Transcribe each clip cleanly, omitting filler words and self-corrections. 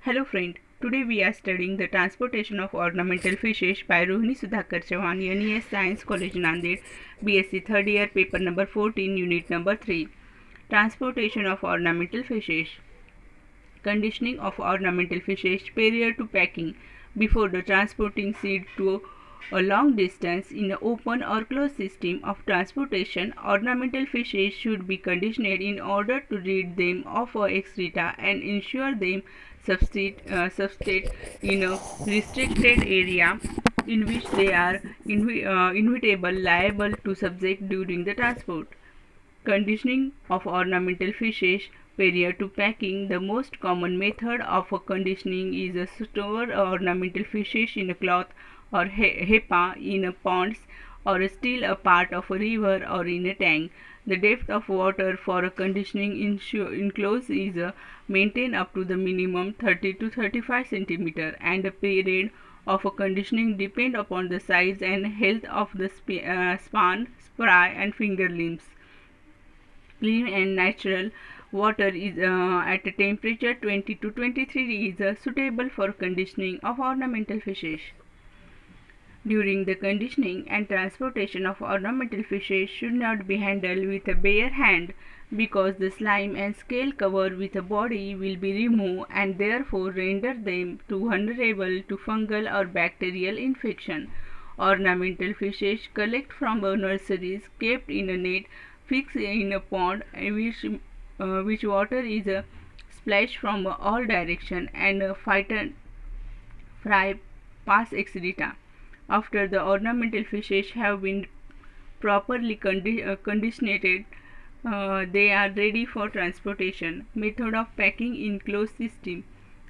Hello friend, today we are studying the transportation of ornamental fishes by Rohini Sudhakar Chauhan, NES Science College Nanded, BSc 3rd year, paper number 14, unit number 3. Transportation of ornamental fishes. Conditioning of ornamental fishes prior to packing. Before the transporting seed to a long distance in an open or closed system of transportation, ornamental fishes should be conditioned in order to rid them of excreta and ensure them subsist in a restricted area in which they are inevitable liable to subject during the transport. Conditioning of ornamental fishes prior to packing. The most common method of conditioning is to store ornamental fishes in a cloth or HEPA in ponds or still a part of a river or in a tank. The depth of water for conditioning enclosed is maintained up to the minimum 30 to 35 cm, and the period of conditioning depend upon the size and health of the span, spray and finger limbs. Clean and natural water is at a temperature 20 to 23 is suitable for conditioning of ornamental fishes. During the conditioning and transportation of ornamental fishes should not be handled with a bare hand, because the slime and scale covered with a body will be removed and therefore render them too vulnerable to fungal or bacterial infection. Ornamental fishes collect from nurseries kept in a net fixed in a pond which water is splashed from all directions and fry past excreta. After the ornamental fishes have been properly conditioned, they are ready for transportation. Method of packing in closed system.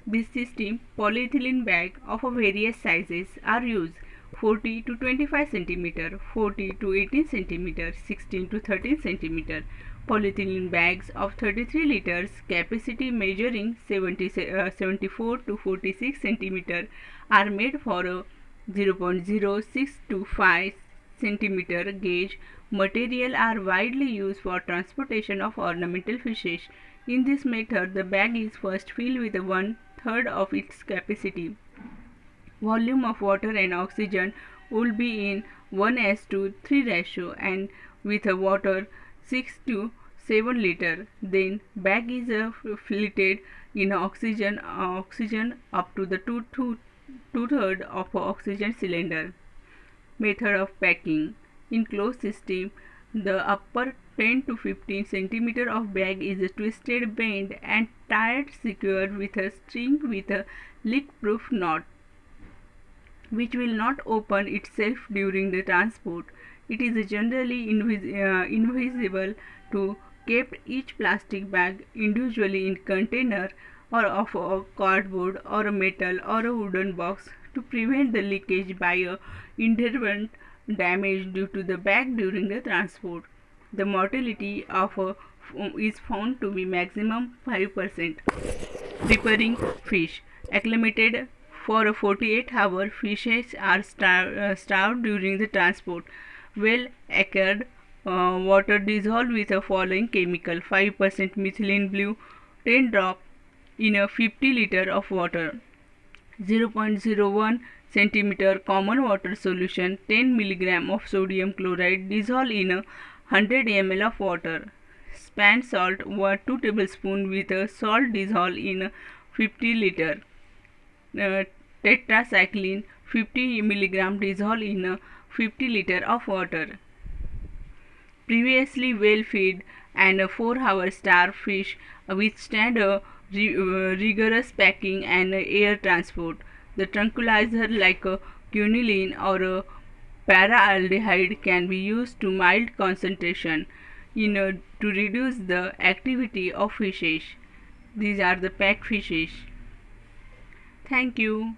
This system, polyethylene bag of various sizes are used. 40 to 25 cm, 40 to 18 cm, 16 to 13 cm. Polyethylene bags of 33 liters capacity measuring 74 to 46 cm are made for a 0.06 to 5 cm gauge. Material are widely used for transportation of ornamental fishes. In this method, the bag is first filled with 1/3 of its capacity. Volume of water and oxygen will be in 1:3 ratio and with water 6 to 7 liter. Then bag is filled in oxygen up to the two-third of oxygen cylinder. Method of packing. In closed system, the upper 10 to 15 cm of bag is twisted, bent and tied secure with a string with a leak-proof knot, which will not open itself during the transport. It is generally invisible to keep each plastic bag individually in container or of a cardboard or a metal or a wooden box to prevent the leakage by a inherent damage due to the bag during the transport. The mortality of is found to be maximum 5%. Preparing fish. Acclimated for a 48 hours, fishes are starved during the transport. Well acred water dissolved with the following chemical: 5% methylene blue, 10 drop in a 50 liter of water, 0.01 cm common water solution, 10 mg of sodium chloride dissolved in a 100 ml of water. Span salt 2 tablespoons with a salt dissolved in a 50 liter. Tetracycline 50 mg dissolved in a 50 liter of water. Previously well fed and 4-hour starved fish withstand a rigorous packing and air transport. The tranquilizer like quinine or paraaldehyde can be used to mild concentration to reduce the activity of fishes. These are the packed fishes. Thank you.